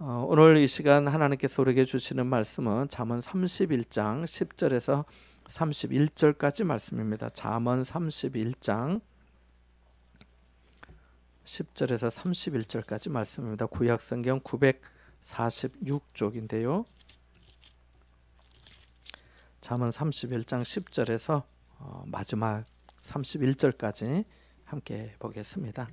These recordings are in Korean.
오늘 이 시간 하나님께서 우리에게 주시는 말씀은 잠언 31장 10절에서 31절까지 말씀입니다. 잠언 31장 10절에서 31절까지 말씀입니다. 구약성경 946쪽인데요. 잠언 31장 10절에서 마지막 31절까지 함께 보겠습니다.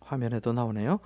화면에도 나오네요.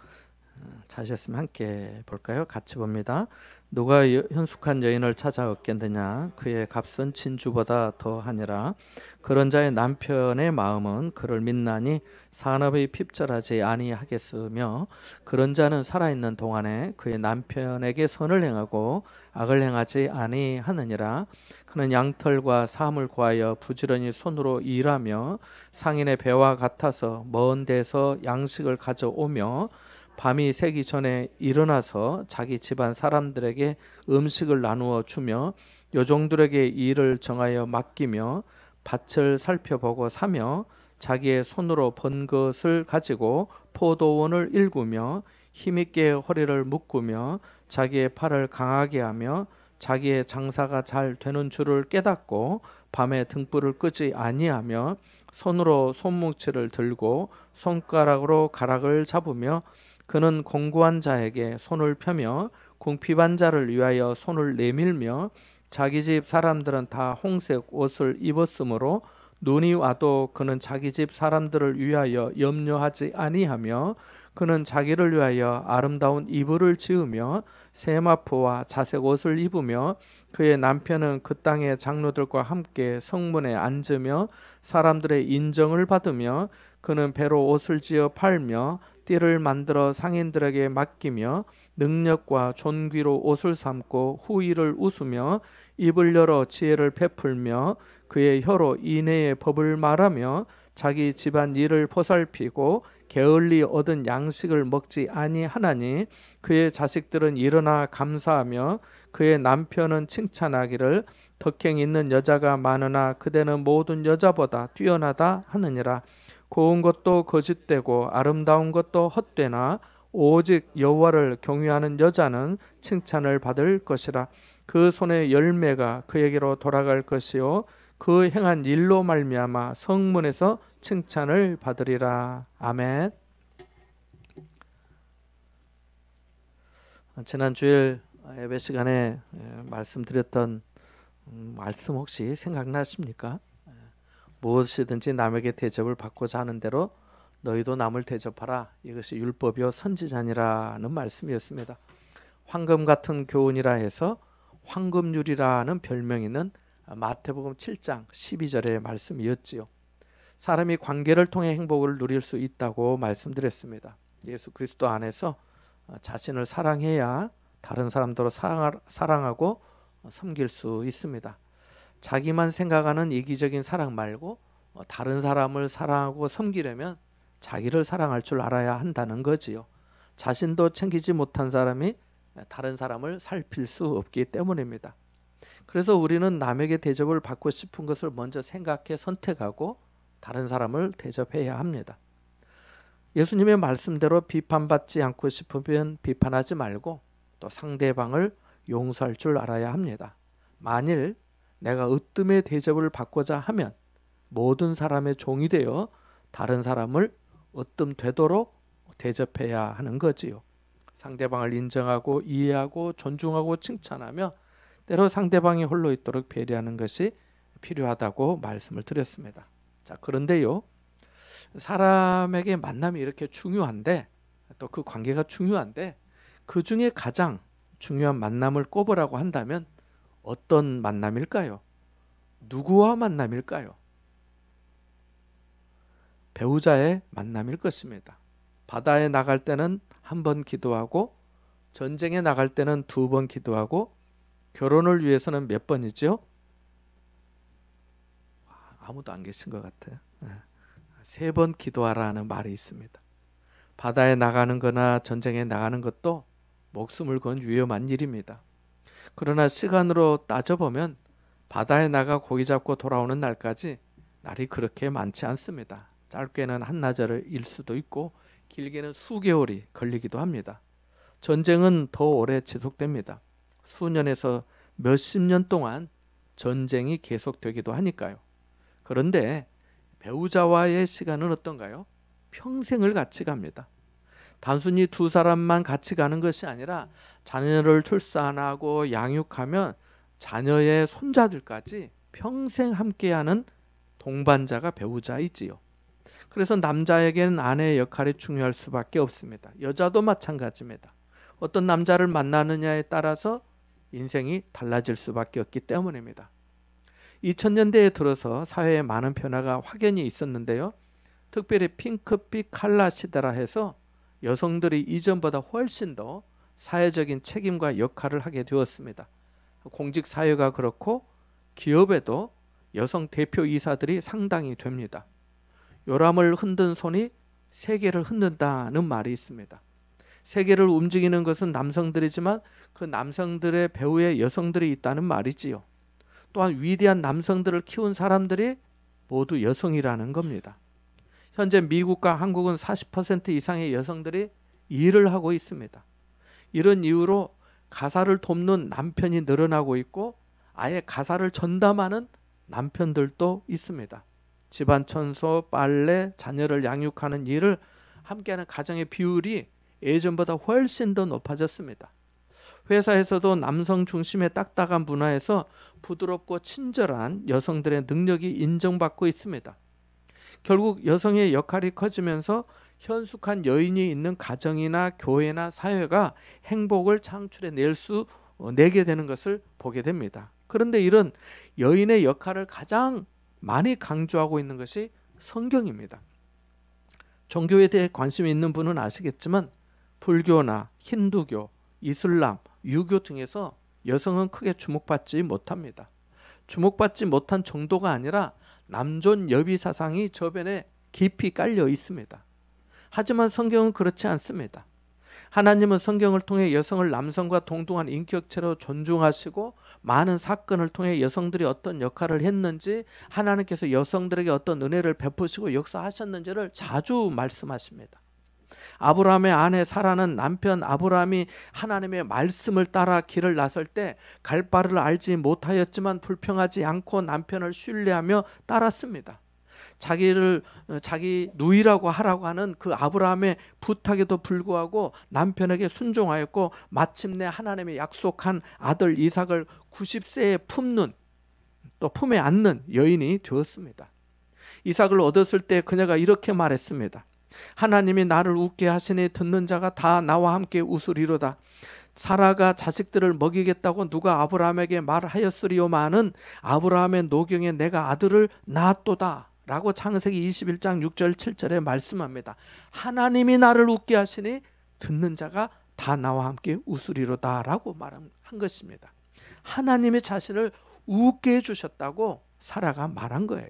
찾으셨으면 함께 볼까요? 같이 봅니다. 누가 현숙한 여인을 찾아 얻겠느냐? 그의 값은 진주보다 더하니라. 그런 자의 남편의 마음은 그를 믿나니 산업이 핍절하지 아니하겠으며, 그런 자는 살아있는 동안에 그의 남편에게 선을 행하고 악을 행하지 아니하느니라. 그는 양털과 사물 구하여 부지런히 손으로 일하며 상인의 배와 같아서 먼 데서 양식을 가져오며 밤이 새기 전에 일어나서 자기 집안 사람들에게 음식을 나누어 주며 요종들에게 일을 정하여 맡기며 밭을 살펴보고 사며 자기의 손으로 번 것을 가지고 포도원을 일구며 힘있게 허리를 묶으며 자기의 팔을 강하게 하며 자기의 장사가 잘 되는 줄을 깨닫고 밤에 등불을 끄지 아니하며 손으로 손뭉치를 들고 손가락으로 가락을 잡으며, 그는 공고한 자에게 손을 펴며 궁핍한 자를 위하여 손을 내밀며, 자기 집 사람들은 다 홍색 옷을 입었으므로 눈이 와도 그는 자기 집 사람들을 위하여 염려하지 아니하며, 그는 자기를 위하여 아름다운 이불을 지으며 세마포와 자색 옷을 입으며, 그의 남편은 그 땅의 장로들과 함께 성문에 앉으며 사람들의 인정을 받으며, 그는 배로 옷을 지어 팔며 띠를 만들어 상인들에게 맡기며 능력과 존귀로 옷을 삼고 후일을 웃으며 입을 열어 지혜를 베풀며 그의 혀로 인애의 법을 말하며 자기 집안 일을 보살피고 게을리 얻은 양식을 먹지 아니하나니, 그의 자식들은 일어나 감사하며 그의 남편은 칭찬하기를 덕행 있는 여자가 많으나 그대는 모든 여자보다 뛰어나다 하느니라. 고운 것도 거짓되고 아름다운 것도 헛되나 오직 여호와를 경외하는 여자는 칭찬을 받을 것이라. 그 손의 열매가 그에게로 돌아갈 것이요 그 행한 일로 말미암아 성문에서 칭찬을 받으리라. 아멘. 지난 주일 예배 시간에 말씀드렸던 말씀 혹시 생각나십니까? 무엇이든지 남에게 대접을 받고자 하는 대로 너희도 남을 대접하라. 이것이 율법이요 선지자니라는 말씀이었습니다. 황금 같은 교훈이라 해서 황금률이라는 별명이 있는 마태복음 7장 12절의 말씀이었지요. 사람이 관계를 통해 행복을 누릴 수 있다고 말씀드렸습니다. 예수 그리스도 안에서 자신을 사랑해야 다른 사람들을 사랑하고 섬길 수 있습니다. 자기만 생각하는 이기적인 사랑 말고 다른 사람을 사랑하고 섬기려면 자기를 사랑할 줄 알아야 한다는 거지요. 자신도 챙기지 못한 사람이 다른 사람을 살필 수 없기 때문입니다. 그래서 우리는 남에게 대접을 받고 싶은 것을 먼저 생각해 선택하고 다른 사람을 대접해야 합니다. 예수님의 말씀대로 비판받지 않고 싶으면 비판하지 말고 또 상대방을 용서할 줄 알아야 합니다. 만일 내가 으뜸의 대접을 받고자 하면 모든 사람의 종이 되어 다른 사람을 으뜸되도록 대접해야 하는 거지요. 상대방을 인정하고 이해하고 존중하고 칭찬하며 때로 상대방이 홀로 있도록 배려하는 것이 필요하다고 말씀을 드렸습니다. 자, 그런데요, 사람에게 만남이 이렇게 중요한데 또 그 관계가 중요한데 그 중에 가장 중요한 만남을 꼽으라고 한다면 어떤 만남일까요? 누구와 만남일까요? 배우자의 만남일 것입니다. 바다에 나갈 때는 한 번 기도하고 전쟁에 나갈 때는 2번 기도하고 결혼을 위해서는 몇 번이죠? 아무도 안 계신 것 같아요. 3번 기도하라는 말이 있습니다. 바다에 나가는 거나 전쟁에 나가는 것도 목숨을 건 위험한 일입니다. 그러나 시간으로 따져보면 바다에 나가 고기 잡고 돌아오는 날까지 날이 그렇게 많지 않습니다. 짧게는 한나절일 수도 있고 길게는 수개월이 걸리기도 합니다. 전쟁은 더 오래 지속됩니다. 수년에서 몇십 년 동안 전쟁이 계속되기도 하니까요. 그런데 배우자와의 시간은 어떤가요? 평생을 같이 갑니다. 단순히 두 사람만 같이 가는 것이 아니라 자녀를 출산하고 양육하면 자녀의 손자들까지 평생 함께하는 동반자가 배우자이지요. 그래서 남자에게는 아내의 역할이 중요할 수밖에 없습니다. 여자도 마찬가지입니다. 어떤 남자를 만나느냐에 따라서 인생이 달라질 수밖에 없기 때문입니다. 2000년대에 들어서 사회에 많은 변화가 확연히 있었는데요. 특별히 핑크빛 칼라 시대라 해서 여성들이 이전보다 훨씬 더 사회적인 책임과 역할을 하게 되었습니다. 공직사회가 그렇고 기업에도 여성 대표이사들이 상당히 됩니다. 요람을 흔든 손이 세계를 흔든다는 말이 있습니다. 세계를 움직이는 것은 남성들이지만 그 남성들의 배후에 여성들이 있다는 말이지요. 또한 위대한 남성들을 키운 사람들이 모두 여성이라는 겁니다. 현재 미국과 한국은 40% 이상의 여성들이 일을 하고 있습니다. 이런 이유로 가사를 돕는 남편이 늘어나고 있고 아예 가사를 전담하는 남편들도 있습니다. 집안 청소, 빨래, 자녀를 양육하는 일을 함께하는 가정의 비율이 예전보다 훨씬 더 높아졌습니다. 회사에서도 남성 중심의 딱딱한 문화에서 부드럽고 친절한 여성들의 능력이 인정받고 있습니다. 결국 여성의 역할이 커지면서 현숙한 여인이 있는 가정이나 교회나 사회가 행복을 내게 되는 것을 보게 됩니다. 그런데 이런 여인의 역할을 가장 많이 강조하고 있는 것이 성경입니다. 종교에 대해 관심이 있는 분은 아시겠지만 불교나 힌두교, 이슬람, 유교 등에서 여성은 크게 주목받지 못합니다. 주목받지 못한 정도가 아니라 남존 여비 사상이 저변에 깊이 깔려 있습니다. 하지만 성경은 그렇지 않습니다. 하나님은 성경을 통해 여성을 남성과 동등한 인격체로 존중하시고 많은 사건을 통해 여성들이 어떤 역할을 했는지 하나님께서 여성들에게 어떤 은혜를 베푸시고 역사하셨는지를 자주 말씀하십니다. 아브라함의 아내 사라는 남편 아브라함이 하나님의 말씀을 따라 길을 나설 때 갈 바를 알지 못하였지만 불평하지 않고 남편을 신뢰하며 따랐습니다. 자기 누이라고 하라고 하는 그 아브라함의 부탁에도 불구하고 남편에게 순종하였고 마침내 하나님의 약속한 아들 이삭을 90세에 품에 안는 여인이 되었습니다. 이삭을 얻었을 때 그녀가 이렇게 말했습니다. 하나님이 나를 웃게 하시니 듣는 자가 다 나와 함께 웃으리로다. 사라가 자식들을 먹이겠다고 누가 아브라함에게 말하였으리오마는 아브라함의 노경에 내가 아들을 낳았도다 라고 창세기 21장 6절 7절에 말씀합니다. 하나님이 나를 웃게 하시니 듣는 자가 다 나와 함께 웃으리로다 라고 말한 것입니다. 하나님이 자신을 웃게 해주셨다고 사라가 말한 거예요.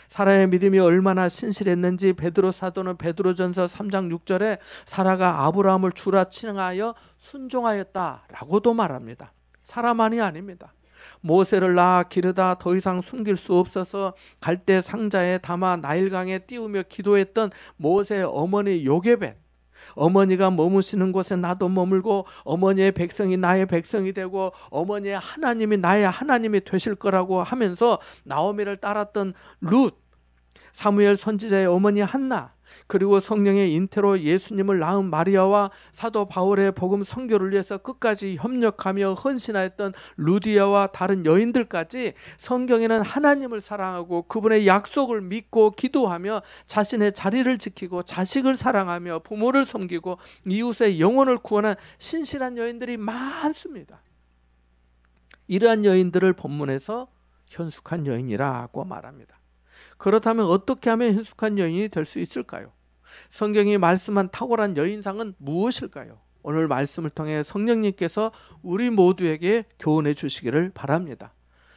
사라의 믿음이 얼마나 신실했는지 베드로 사도는 베드로전서 3장 6절에 사라가 아브라함을 주라 칭하여 순종하였다라고도 말합니다. 사라만이 아닙니다. 모세를 낳아 기르다 더 이상 숨길 수 없어서 갈대 상자에 담아 나일강에 띄우며 기도했던 모세의 어머니 요게벳, 어머니가 머무시는 곳에 나도 머물고 어머니의 백성이 나의 백성이 되고 어머니의 하나님이 나의 하나님이 되실 거라고 하면서 나오미를 따랐던 룻, 사무엘 선지자의 어머니 한나, 그리고 성령의 인태로 예수님을 낳은 마리아와 사도 바울의 복음 선교를 위해서 끝까지 협력하며 헌신하였던 루디아와 다른 여인들까지 성경에는 하나님을 사랑하고 그분의 약속을 믿고 기도하며 자신의 자리를 지키고 자식을 사랑하며 부모를 섬기고 이웃의 영혼을 구원한 신실한 여인들이 많습니다. 이러한 여인들을 본문에서 현숙한 여인이라고 말합니다. 그렇다면 어떻게 하면 현숙한 여인이 될 수 있을까요? 성경이 말씀한 탁월한 여인상은 무엇일까요? 오늘 말씀을 통해 성령님께서 우리 모두에게 교훈해 주시기를 바랍니다.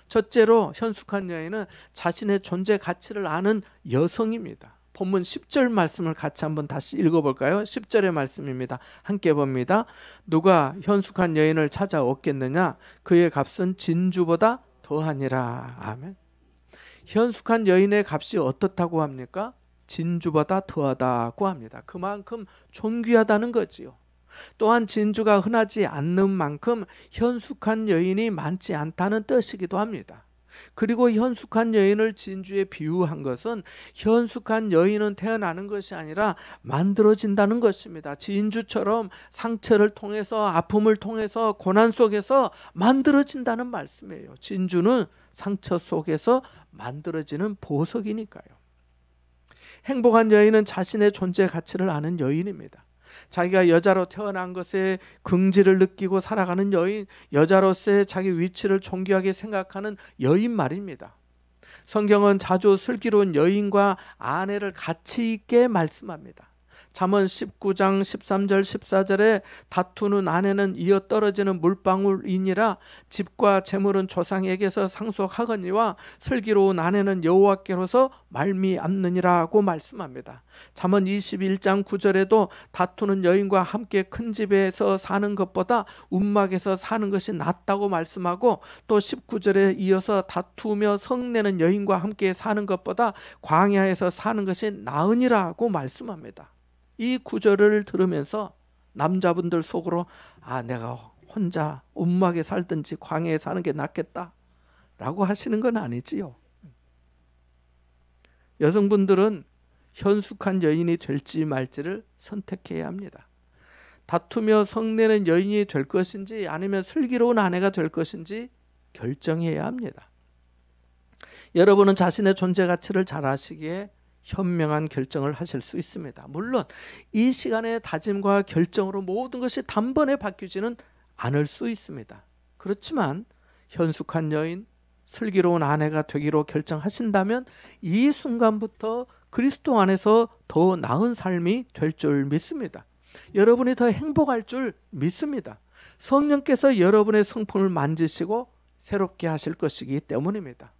첫째로 현숙한 여인은 자신의 존재 가치를 아는 여성입니다. 본문 10절 말씀을 같이 한번 다시 읽어볼까요? 10절의 말씀입니다. 함께 봅니다. 누가 현숙한 여인을 찾아 얻겠느냐? 그의 값은 진주보다 더하니라. 아멘. 현숙한 여인의 값이 어떻다고 합니까? 진주보다 더하다고 합니다. 그만큼 존귀하다는 거지요. 또한 진주가 흔하지 않는 만큼 현숙한 여인이 많지 않다는 뜻이기도 합니다. 그리고 현숙한 여인을 진주에 비유한 것은 현숙한 여인은 태어나는 것이 아니라 만들어진다는 것입니다. 진주처럼 상처를 통해서, 아픔을 통해서, 고난 속에서 만들어진다는 말씀이에요. 진주는 상처 속에서 만들어지는 보석이니까요. 행복한 여인은 자신의 존재 가치를 아는 여인입니다. 자기가 여자로 태어난 것에 긍지를 느끼고 살아가는 여인, 여자로서의 자기 위치를 존귀하게 생각하는 여인 말입니다. 성경은 자주 슬기로운 여인과 아내를 가치 있게 말씀합니다. 잠언 19장 13절 14절에 다투는 아내는 이어 떨어지는 물방울이니라 집과 재물은 조상에게서 상속하거니와 슬기로운 아내는 여호와께로서 말미암느니라고 말씀합니다. 잠언 21장 9절에도 다투는 여인과 함께 큰 집에서 사는 것보다 움막에서 사는 것이 낫다고 말씀하고, 또 19절에 이어서 다투며 성내는 여인과 함께 사는 것보다 광야에서 사는 것이 나으니라고 말씀합니다. 이 구절을 들으면서 남자분들 속으로 내가 혼자 움막에 살든지 광야에 사는 게 낫겠다 라고 하시는 건 아니지요. 여성분들은 현숙한 여인이 될지 말지를 선택해야 합니다. 다투며 성내는 여인이 될 것인지 아니면 슬기로운 아내가 될 것인지 결정해야 합니다. 여러분은 자신의 존재 가치를 잘 아시기에 현명한 결정을 하실 수 있습니다. 물론 이 시간의 다짐과 결정으로 모든 것이 단번에 바뀌지는 않을 수 있습니다. 그렇지만 현숙한 여인, 슬기로운 아내가 되기로 결정하신다면 이 순간부터 그리스도 안에서 더 나은 삶이 될 줄 믿습니다. 여러분이 더 행복할 줄 믿습니다. 성령께서 여러분의 성품을 만지시고 새롭게 하실 것이기 때문입니다.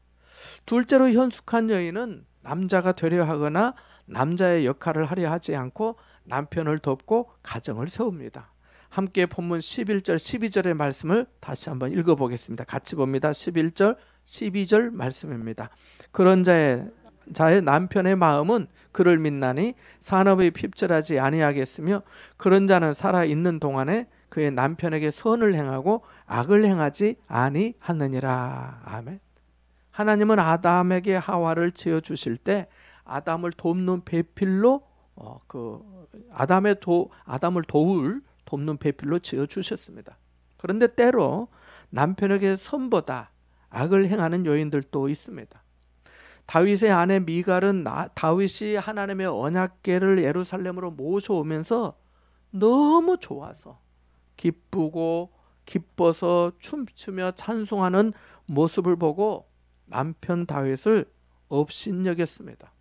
둘째로, 현숙한 여인은 남자가 되려 하거나 남자의 역할을 하려 하지 않고 남편을 돕고 가정을 세웁니다. 함께 본문 11절 12절의 말씀을 다시 한번 읽어보겠습니다. 같이 봅니다. 11절 12절 말씀입니다. 그런 자의 남편의 마음은 그를 믿나니 산업이 핍절하지 아니하겠으며 그런 자는 살아있는 동안에 그의 남편에게 선을 행하고 악을 행하지 아니하느니라. 아멘. 하나님은 아담에게 하와를 지어주실 때 아담을 돕는 배필로 아담을 돕는 배필로 지어주셨습니다. 그런데 때로 남편에게 선보다 악을 행하는 여인들도 있습니다. 다윗의 아내 미갈은 다윗이 하나님의 언약궤를 예루살렘으로 모셔오면서 너무 좋아서 기뻐서 춤추며 찬송하는 모습을 보고 남편 다윗을 업신여겼습니다.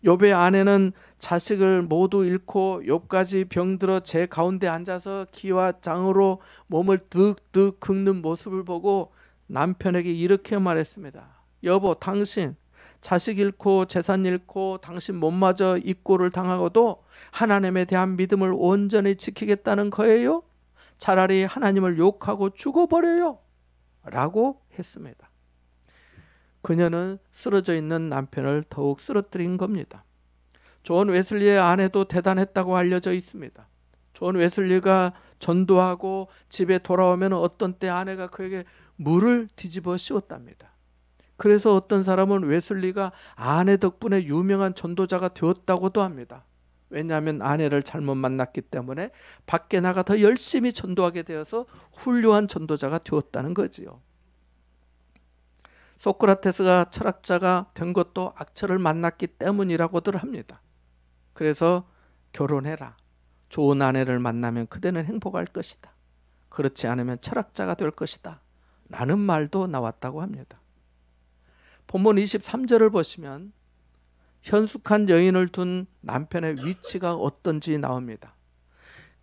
욥의 아내는 자식을 모두 잃고 욥까지 병들어 제 가운데 앉아서 기와 장으로 몸을 득득 긁는 모습을 보고 남편에게 이렇게 말했습니다. 여보, 당신 자식 잃고 재산 잃고 당신 몸마저 입고를 당하고도 하나님에 대한 믿음을 온전히 지키겠다는 거예요? 차라리 하나님을 욕하고 죽어버려요 라고 했습니다. 그녀는 쓰러져 있는 남편을 더욱 쓰러뜨린 겁니다. 존 웨슬리의 아내도 대단했다고 알려져 있습니다. 존 웨슬리가 전도하고 집에 돌아오면 어떤 때 아내가 그에게 물을 뒤집어 씌웠답니다. 그래서 어떤 사람은 웨슬리가 아내 덕분에 유명한 전도자가 되었다고도 합니다. 왜냐하면 아내를 잘못 만났기 때문에 밖에 나가 더 열심히 전도하게 되어서 훌륭한 전도자가 되었다는 거지요. 소크라테스가 철학자가 된 것도 악처를 만났기 때문이라고들 합니다. 그래서 결혼해라. 좋은 아내를 만나면 그대는 행복할 것이다. 그렇지 않으면 철학자가 될 것이다. 라는 말도 나왔다고 합니다. 본문 23절을 보시면 현숙한 여인을 둔 남편의 위치가 어떤지 나옵니다.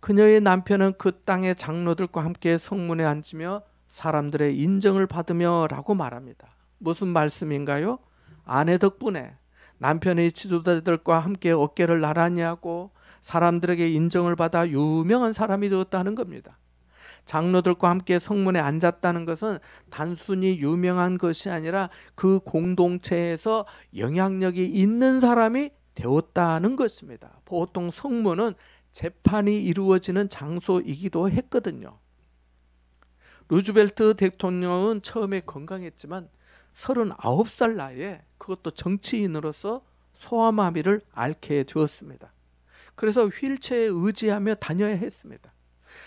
그녀의 남편은 그 땅의 장로들과 함께 성문에 앉으며 사람들의 인정을 받으며 라고 말합니다. 무슨 말씀인가요? 아내 덕분에 남편의 지도자들과 함께 어깨를 나란히 하고 사람들에게 인정을 받아 유명한 사람이 되었다는 겁니다. 장로들과 함께 성문에 앉았다는 것은 단순히 유명한 것이 아니라 그 공동체에서 영향력이 있는 사람이 되었다는 것입니다. 보통 성문은 재판이 이루어지는 장소이기도 했거든요. 루즈벨트 대통령은 처음에 건강했지만 39살 나이에 그것도 정치인으로서 소아마비를 앓게 되었습니다. 그래서 휠체어에 의지하며 다녀야 했습니다.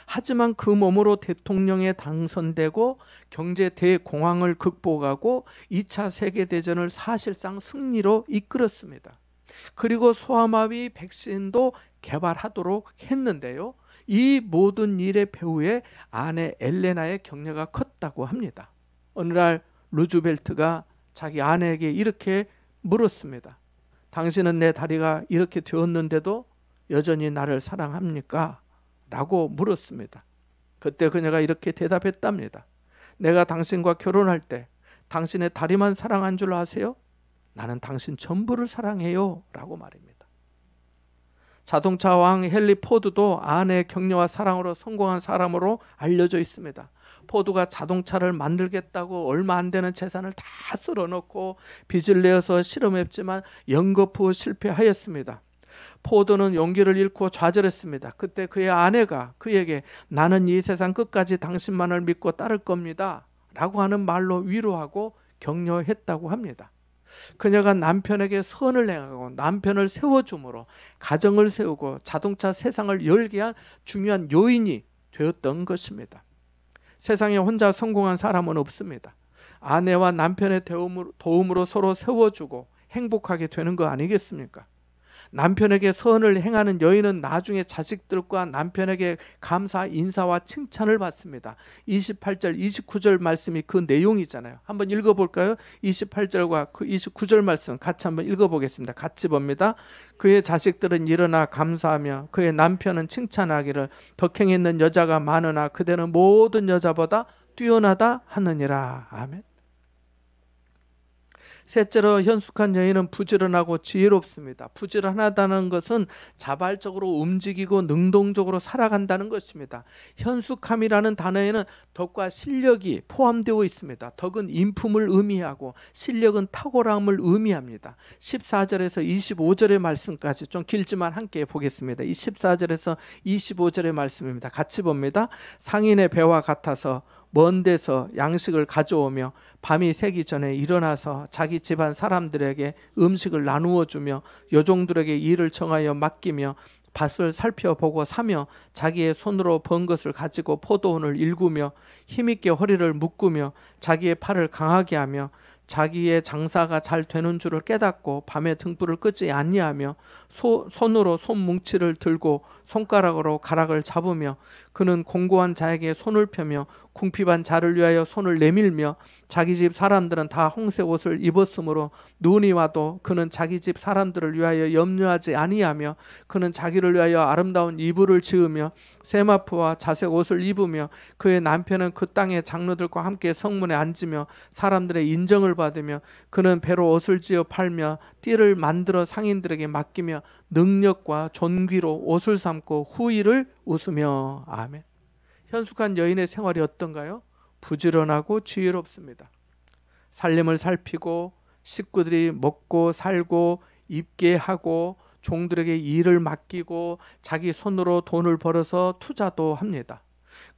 하지만 그 몸으로 대통령에 당선되고 경제 대공황을 극복하고 2차 세계대전을 사실상 승리로 이끌었습니다. 그리고 소아마비 백신도 개발하도록 했는데요. 이 모든 일의 배후에 아내 엘레나의 격려가 컸다고 합니다. 어느 날 루즈벨트가 자기 아내에게 이렇게 물었습니다. 당신은 내 다리가 이렇게 되었는데도 여전히 나를 사랑합니까? 라고 물었습니다. 그때 그녀가 이렇게 대답했답니다. 내가 당신과 결혼할 때 당신의 다리만 사랑한 줄 아세요? 나는 당신 전부를 사랑해요 라고 말입니다. 자동차 왕 헨리 포드도 아내의 격려와 사랑으로 성공한 사람으로 알려져 있습니다. 포드가 자동차를 만들겠다고 얼마 안 되는 재산을 다 쓸어넣고 빚을 내어서 실험했지만 연거푸 실패하였습니다. 포드는 용기를 잃고 좌절했습니다. 그때 그의 아내가 그에게 나는 이 세상 끝까지 당신만을 믿고 따를 겁니다 라고 하는 말로 위로하고 격려했다고 합니다. 그녀가 남편에게 선을 행하고 남편을 세워줌으로 가정을 세우고 자동차 세상을 열게 한 중요한 요인이 되었던 것입니다. 세상에 혼자 성공한 사람은 없습니다. 아내와 남편의 도움으로 서로 세워주고 행복하게 되는 거 아니겠습니까? 남편에게 선을 행하는 여인은 나중에 자식들과 남편에게 감사, 인사와 칭찬을 받습니다. 28절, 29절 말씀이 그 내용이잖아요. 한번 읽어볼까요? 28절과 그 29절 말씀 같이 한번 읽어보겠습니다. 같이 봅니다. 그의 자식들은 일어나 감사하며 그의 남편은 칭찬하기를 덕행 있는 여자가 많으나 그대는 모든 여자보다 뛰어나다 하느니라. 아멘. 셋째로 현숙한 여인은 부지런하고 지혜롭습니다. 부지런하다는 것은 자발적으로 움직이고 능동적으로 살아간다는 것입니다. 현숙함이라는 단어에는 덕과 실력이 포함되어 있습니다. 덕은 인품을 의미하고 실력은 탁월함을 의미합니다. 14절에서 25절의 말씀까지 좀 길지만 함께 보겠습니다. 이 14절에서 25절의 말씀입니다. 같이 봅니다. 상인의 배와 같아서 먼 데서 양식을 가져오며 밤이 새기 전에 일어나서 자기 집안 사람들에게 음식을 나누어 주며 여종들에게 일을 정하여 맡기며 밭을 살펴보고 사며 자기의 손으로 번 것을 가지고 포도원을 일구며 힘있게 허리를 묶으며 자기의 팔을 강하게 하며 자기의 장사가 잘 되는 줄을 깨닫고 밤에 등불을 끄지 아니하며 손으로 손뭉치를 들고 손가락으로 가락을 잡으며 그는 공고한 자에게 손을 펴며 궁핍한 자를 위하여 손을 내밀며 자기 집 사람들은 다 홍색 옷을 입었으므로 눈이 와도 그는 자기 집 사람들을 위하여 염려하지 아니하며 그는 자기를 위하여 아름다운 이불을 지으며 세마포와 자색 옷을 입으며 그의 남편은 그 땅의 장로들과 함께 성문에 앉으며 사람들의 인정을 받으며 그는 배로 옷을 지어 팔며 띠를 만들어 상인들에게 맡기며 능력과 존귀로 옷을 삼고 후일을 웃으며. 아멘. 현숙한 여인의 생활이 어떤가요? 부지런하고 지혜롭습니다. 살림을 살피고 식구들이 먹고 살고 입게 하고 종들에게 일을 맡기고 자기 손으로 돈을 벌어서 투자도 합니다.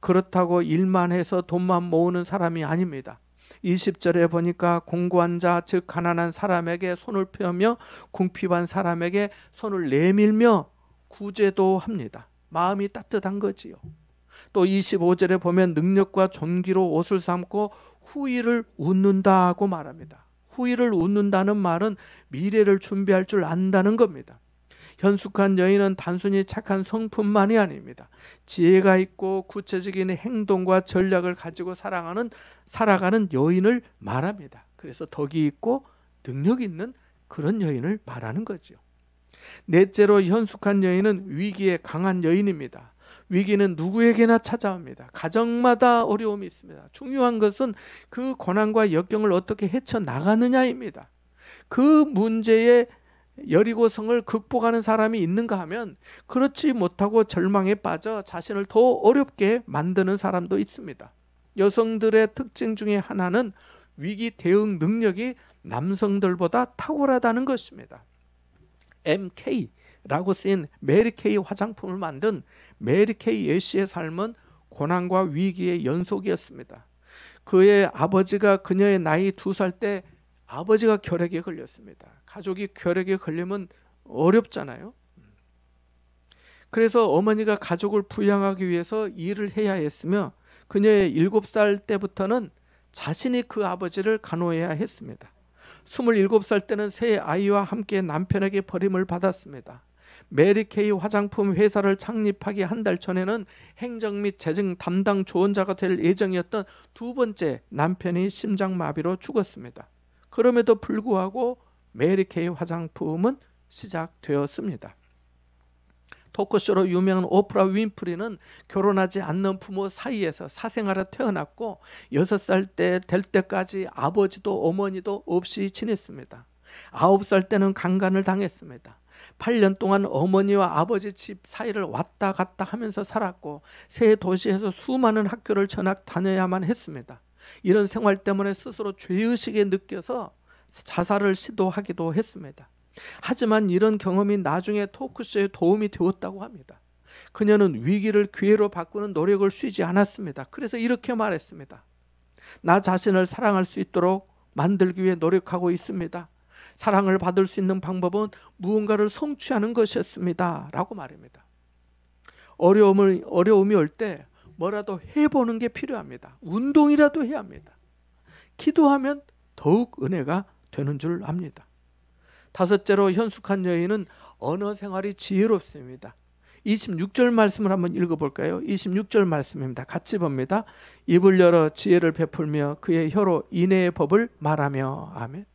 그렇다고 일만 해서 돈만 모으는 사람이 아닙니다. 20절에 보니까 공고한 자, 즉 가난한 사람에게 손을 펴며 궁핍한 사람에게 손을 내밀며 구제도 합니다. 마음이 따뜻한 거지요. 또 25절에 보면 능력과 존귀로 옷을 삼고 후일을 웃는다고 말합니다. 후일을 웃는다는 말은 미래를 준비할 줄 안다는 겁니다. 현숙한 여인은 단순히 착한 성품만이 아닙니다. 지혜가 있고 구체적인 행동과 전략을 가지고 살아가는 여인을 말합니다. 그래서 덕이 있고 능력 있는 그런 여인을 말하는 거죠. 넷째로 현숙한 여인은 위기에 강한 여인입니다. 위기는 누구에게나 찾아옵니다. 가정마다 어려움이 있습니다. 중요한 것은 그 고난과 역경을 어떻게 헤쳐나가느냐입니다. 그 문제에 여리고성을 극복하는 사람이 있는가 하면 그렇지 못하고 절망에 빠져 자신을 더 어렵게 만드는 사람도 있습니다. 여성들의 특징 중에 하나는 위기 대응 능력이 남성들보다 탁월하다는 것입니다. MK라고 쓰인 메리 케이 화장품을 만든 메리 케이 예시의 삶은 고난과 위기의 연속이었습니다. 그의 아버지가 그녀의 나이 2살 때 아버지가 결핵에 걸렸습니다. 가족이 결핵에 걸리면 어렵잖아요. 그래서 어머니가 가족을 부양하기 위해서 일을 해야 했으며 그녀의 7살 때부터는 자신이 그 아버지를 간호해야 했습니다. 27살 때는 새 아이와 함께 남편에게 버림을 받았습니다. 메리 케이 화장품 회사를 창립하기 한 달 전에는 행정 및 재정 담당 조언자가 될 예정이었던 2번째 남편이 심장마비로 죽었습니다. 그럼에도 불구하고 메리 케이 화장품은 시작되었습니다. 토크쇼로 유명한 오프라 윈프리는 결혼하지 않는 부모 사이에서 사생아로 태어났고 6살 때 될 때까지 아버지도 어머니도 없이 지냈습니다. 9살 때는 강간을 당했습니다. 8년 동안 어머니와 아버지 집 사이를 왔다 갔다 하면서 살았고 새 도시에서 수많은 학교를 전학 다녀야만 했습니다. 이런 생활 때문에 스스로 죄의식에 느껴서 자살을 시도하기도 했습니다. 하지만 이런 경험이 나중에 토크쇼에 도움이 되었다고 합니다. 그녀는 위기를 기회로 바꾸는 노력을 쉬지 않았습니다. 그래서 이렇게 말했습니다. 나 자신을 사랑할 수 있도록 만들기 위해 노력하고 있습니다. 사랑을 받을 수 있는 방법은 무언가를 성취하는 것이었습니다. 라고 말합니다. 어려움이 올 때 뭐라도 해보는 게 필요합니다. 운동이라도 해야 합니다. 기도하면 더욱 은혜가 되는 줄 압니다. 5째로 현숙한 여인은 언어 생활이 지혜롭습니다. 26절 말씀을 한번 읽어볼까요? 26절 말씀입니다. 같이 봅니다. 입을 열어 지혜를 베풀며 그의 혀로 인애의 법을 말하며. 아멘.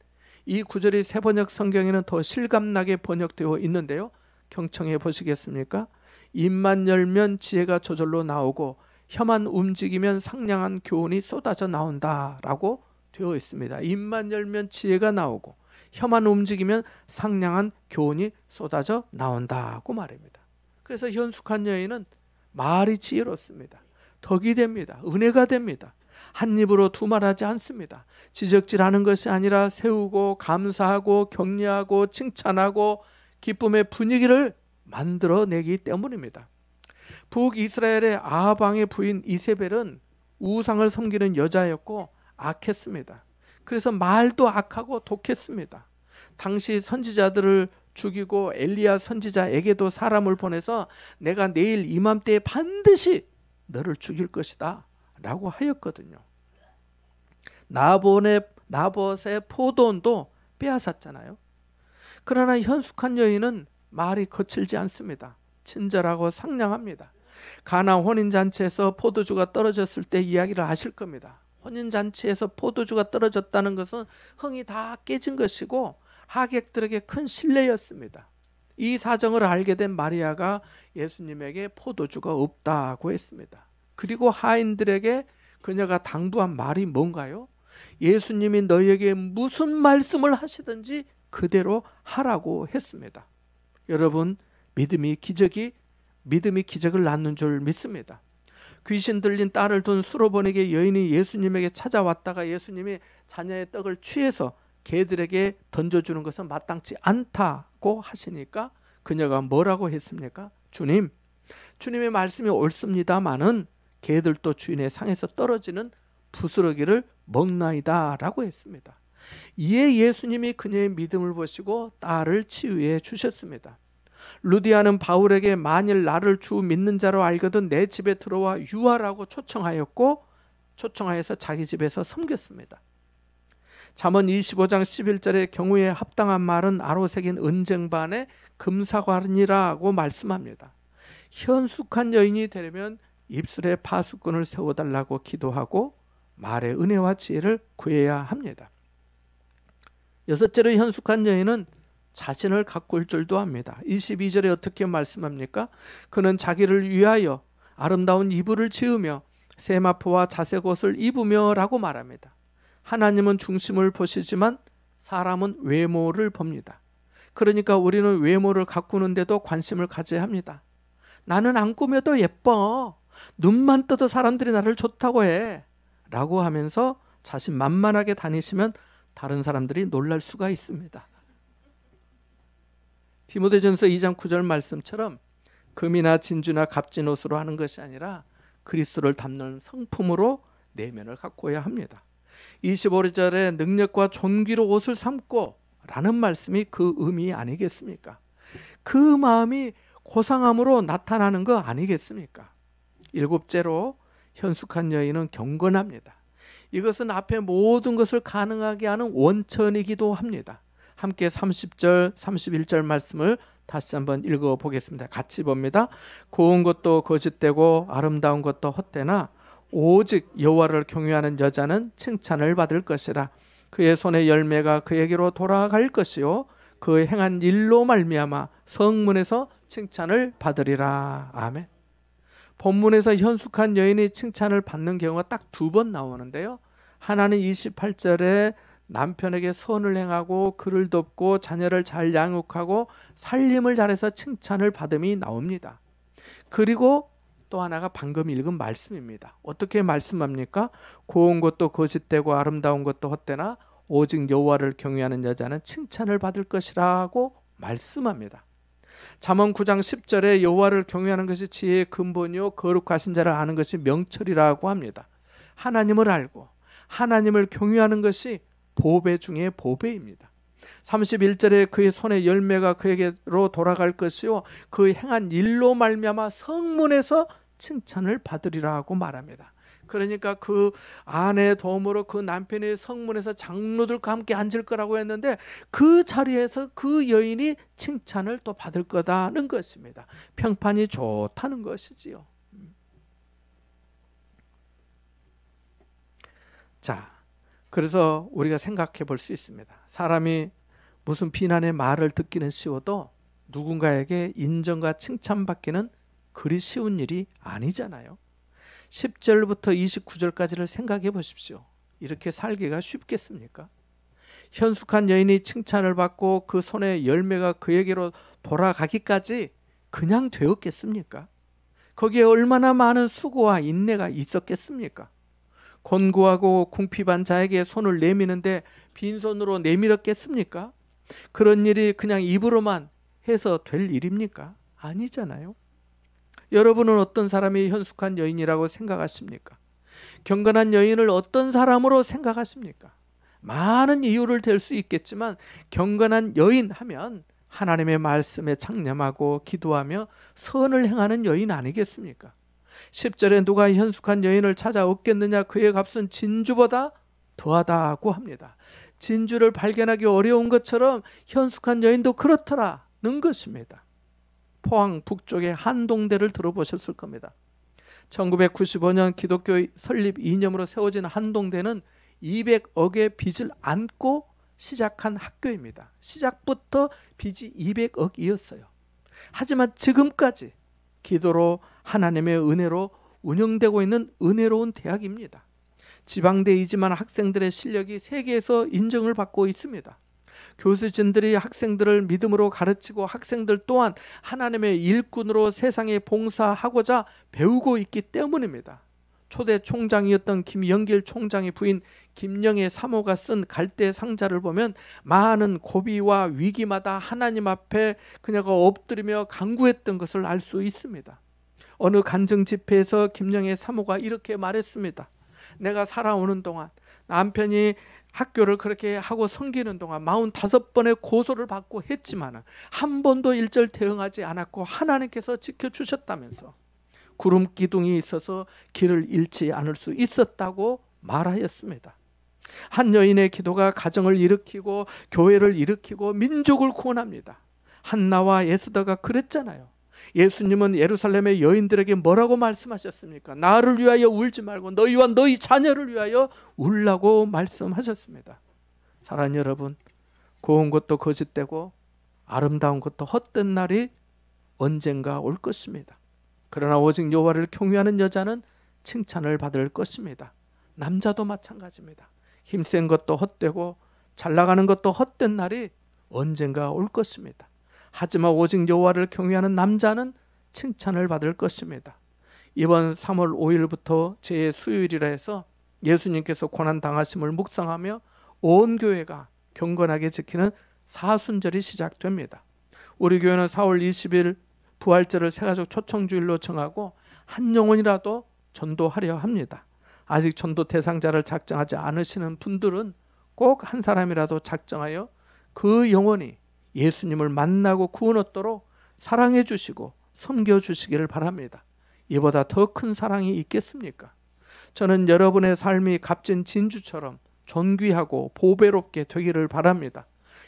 이 구절이 새번역 성경에는 더 실감나게 번역되어 있는데요. 경청해 보시겠습니까? 입만 열면 지혜가 저절로 나오고 혀만 움직이면 상냥한 교훈이 쏟아져 나온다 라고 되어 있습니다. 입만 열면 지혜가 나오고 혀만 움직이면 상냥한 교훈이 쏟아져 나온다고 말입니다. 그래서 현숙한 여인은 말이 지혜롭습니다. 덕이 됩니다. 은혜가 됩니다. 한 입으로 두말하지 않습니다. 지적질하는 것이 아니라 세우고 감사하고 격려하고 칭찬하고 기쁨의 분위기를 만들어내기 때문입니다. 북이스라엘의 아합 왕의 부인 이세벨은 우상을 섬기는 여자였고 악했습니다. 그래서 말도 악하고 독했습니다. 당시 선지자들을 죽이고 엘리야 선지자에게도 사람을 보내서 내가 내일 이맘때에 반드시 너를 죽일 것이다 라고 하였거든요. 나봇의 포도원도 빼앗았잖아요. 그러나 현숙한 여인은 말이 거칠지 않습니다. 친절하고 상냥합니다. 가나 혼인잔치에서 포도주가 떨어졌을 때 이야기를 아실 겁니다. 혼인잔치에서 포도주가 떨어졌다는 것은 흥이 다 깨진 것이고 하객들에게 큰 신뢰였습니다. 이 사정을 알게 된 마리아가 예수님에게 포도주가 없다고 했습니다. 그리고 하인들에게 그녀가 당부한 말이 뭔가요? 예수님이 너희에게 무슨 말씀을 하시든지 그대로 하라고 했습니다. 여러분, 믿음이 기적을 낳는 줄 믿습니다. 귀신 들린 딸을 둔 수로보니게 여인이 예수님에게 찾아왔다가 예수님이 자녀의 떡을 취해서 개들에게 던져주는 것은 마땅치 않다고 하시니까 그녀가 뭐라고 했습니까? 주님의 말씀이 옳습니다마는 개들도 주인의 상에서 떨어지는 부스러기를 먹나이다 라고 했습니다. 이에 예수님이 그녀의 믿음을 보시고 딸을 치유해 주셨습니다. 루디아는 바울에게 만일 나를 주 믿는 자로 알거든 내 집에 들어와 유하라고 초청하여서 자기 집에서 섬겼습니다. 잠언 25장 11절의 경우에 합당한 말은 아로새긴 은쟁반에 금사과니라고 말씀합니다. 현숙한 여인이 되려면 입술에 파수꾼을 세워달라고 기도하고 말의 은혜와 지혜를 구해야 합니다. 6째로 현숙한 여인은 자신을 가꿀 줄도 압니다. 22절에 어떻게 말씀합니까? 그는 자기를 위하여 아름다운 이불을 지으며 세마포와 자색 옷을 입으며 라고 말합니다. 하나님은 중심을 보시지만 사람은 외모를 봅니다. 그러니까 우리는 외모를 가꾸는데도 관심을 가져야 합니다. 나는 안 꾸며도 예뻐. 눈만 떠도 사람들이 나를 좋다고 해. 라고 하면서 자신만만하게 다니시면 다른 사람들이 놀랄 수가 있습니다. 디모데전서 2장 9절 말씀처럼 금이나 진주나 값진 옷으로 하는 것이 아니라 그리스도를 담는 성품으로 내면을 가꾸어야 합니다. 25절에 능력과 존귀로 옷을 삼고 라는 말씀이 그 의미 아니겠습니까? 그 마음이 고상함으로 나타나는 거 아니겠습니까? 일곱째로 현숙한 여인은 경건합니다. 이것은 앞에 모든 것을 가능하게 하는 원천이기도 합니다. 함께 30절, 31절 말씀을 다시 한번 읽어보겠습니다. 같이 봅니다. 고운 것도 거짓되고 아름다운 것도 헛되나 오직 여호와를 경외하는 여자는 칭찬을 받을 것이라. 그의 손의 열매가 그에게로 돌아갈 것이요 그 행한 일로 말미암아 성문에서 칭찬을 받으리라. 아멘. 본문에서 현숙한 여인이 칭찬을 받는 경우가 딱 2번 나오는데요. 하나는 28절에 남편에게 선을 행하고 그를 돕고 자녀를 잘 양육하고 살림을 잘해서 칭찬을 받음이 나옵니다. 그리고 또 하나가 방금 읽은 말씀입니다. 어떻게 말씀합니까? 고운 것도 거짓되고 아름다운 것도 헛되나 오직 여호와를 경외하는 여자는 칭찬을 받을 것이라고 말씀합니다. 잠언 9장 10절에 여호와를 경외하는 것이 지혜의 근본이요 거룩하신 자를 아는 것이 명철이라고 합니다. 하나님을 알고 하나님을 경외하는 것이 보배 중에 보배입니다. 31절에 그의 손의 열매가 그에게로 돌아갈 것이요 그 행한 일로 말미암아 성문에서 칭찬을 받으리라고 말합니다. 그러니까 그 아내의 도움으로 그 남편이 성문에서 장로들과 함께 앉을 거라고 했는데 그 자리에서 그 여인이 칭찬을 또 받을 거다는 것입니다. 평판이 좋다는 것이지요. 자, 그래서 우리가 생각해 볼 수 있습니다. 사람이 무슨 비난의 말을 듣기는 쉬워도 누군가에게 인정과 칭찬받기는 그리 쉬운 일이 아니잖아요. 10절부터 29절까지를 생각해 보십시오. 이렇게 살기가 쉽겠습니까? 현숙한 여인이 칭찬을 받고 그 손의 열매가 그에게로 돌아가기까지 그냥 되었겠습니까? 거기에 얼마나 많은 수고와 인내가 있었겠습니까? 곤고하고 궁핍한 자에게 손을 내미는데 빈손으로 내밀었겠습니까? 그런 일이 그냥 입으로만 해서 될 일입니까? 아니잖아요. 여러분은 어떤 사람이 현숙한 여인이라고 생각하십니까? 경건한 여인을 어떤 사람으로 생각하십니까? 많은 이유를 댈 수 있겠지만 경건한 여인 하면 하나님의 말씀에 창념하고 기도하며 선을 행하는 여인 아니겠습니까? 10절에 누가 현숙한 여인을 찾아 얻겠느냐? 그의 값은 진주보다 더하다고 합니다. 진주를 발견하기 어려운 것처럼 현숙한 여인도 그렇더라는 것입니다. 포항 북쪽의 한동대를 들어보셨을 겁니다. 1995년 기독교 설립 이념으로 세워진 한동대는 200억의 빚을 안고 시작한 학교입니다. 시작부터 빚이 200억이었어요. 하지만 지금까지 기도로 하나님의 은혜로 운영되고 있는 은혜로운 대학입니다. 지방대이지만 학생들의 실력이 세계에서 인정을 받고 있습니다. 교수진들이 학생들을 믿음으로 가르치고 학생들 또한 하나님의 일꾼으로 세상에 봉사하고자 배우고 있기 때문입니다. 초대 총장이었던 김영길 총장의 부인 김영애 사모가 쓴 갈대 상자를 보면 많은 고비와 위기마다 하나님 앞에 그녀가 엎드리며 간구했던 것을 알 수 있습니다. 어느 간증 집회에서 김영애 사모가 이렇게 말했습니다. 내가 살아오는 동안 남편이 학교를 그렇게 하고 섬기는 동안 45번의 고소를 받고 했지만 한 번도 일절 대응하지 않았고 하나님께서 지켜주셨다면서 구름 기둥이 있어서 길을 잃지 않을 수 있었다고 말하였습니다. 한 여인의 기도가 가정을 일으키고 교회를 일으키고 민족을 구원합니다. 한나와 에스더가 그랬잖아요. 예수님은 예루살렘의 여인들에게 뭐라고 말씀하셨습니까? 나를 위하여 울지 말고 너희와 너희 자녀를 위하여 울라고 말씀하셨습니다. 사랑하는 여러분, 고운 것도 거짓되고 아름다운 것도 헛된 날이 언젠가 올 것입니다. 그러나 오직 여호와를 경외하는 여자는 칭찬을 받을 것입니다. 남자도 마찬가지입니다. 힘센 것도 헛되고 잘 나가는 것도 헛된 날이 언젠가 올 것입니다. 하지만 오직 여호와를 경외하는 남자는 칭찬을 받을 것입니다. 이번 3월 5일부터 제 수요일이라 해서 예수님께서 고난 당하심을 묵상하며 온 교회가 경건하게 지키는 사순절이 시작됩니다. 우리 교회는 4월 20일 부활절을 새가족 초청주일로 정하고 한 영혼이라도 전도하려 합니다. 아직 전도 대상자를 작정하지 않으시는 분들은 꼭 한 사람이라도 작정하여 그 영혼이 예수님을 만나고 구원 얻도록 사랑해 주시고 섬겨 주시기를 바랍니다. 이보다 더 큰 사랑이 있겠습니까? 저는 여러분의 삶이 값진 진주처럼 존귀하고 보배롭게 되기를 바랍니다.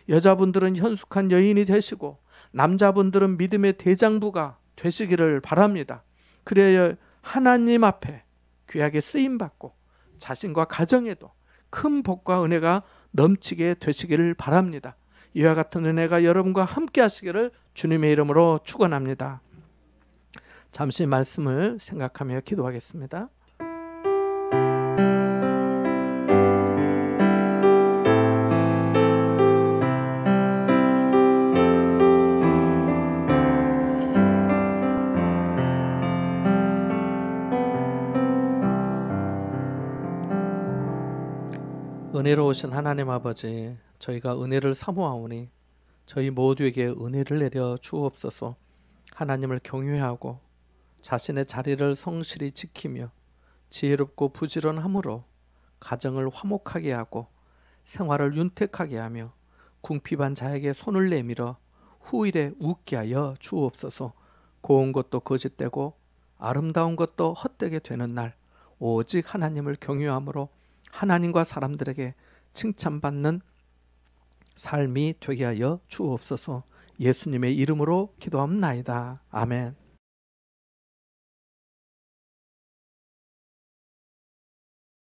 여자분들은 현숙한 여인이 되시고 남자분들은 믿음의 대장부가 되시기를 바랍니다. 그래야 하나님 앞에 귀하게 쓰임받고 자신과 가정에도 큰 복과 은혜가 넘치게 되시기를 바랍니다. 이와 같은 은혜가 여러분과 함께 하시기를 주님의 이름으로 축원합니다. 잠시 말씀을 생각하며 기도하겠습니다. 은혜로우신 하나님 아버지, 저희가 은혜를 사모하오니 저희 모두에게 은혜를 내려 주옵소서. 하나님을 경외하고 자신의 자리를 성실히 지키며 지혜롭고 부지런함으로 가정을 화목하게 하고 생활을 윤택하게 하며 궁핍한 자에게 손을 내밀어 후일에 웃게 하여 주옵소서. 고운 것도 거짓되고 아름다운 것도 헛되게 되는 날, 오직 하나님을 경외함으로 하나님과 사람들에게 칭찬받는 삶이 되게 하여 주옵소서. 예수님의 이름으로 기도합나이다. 아멘.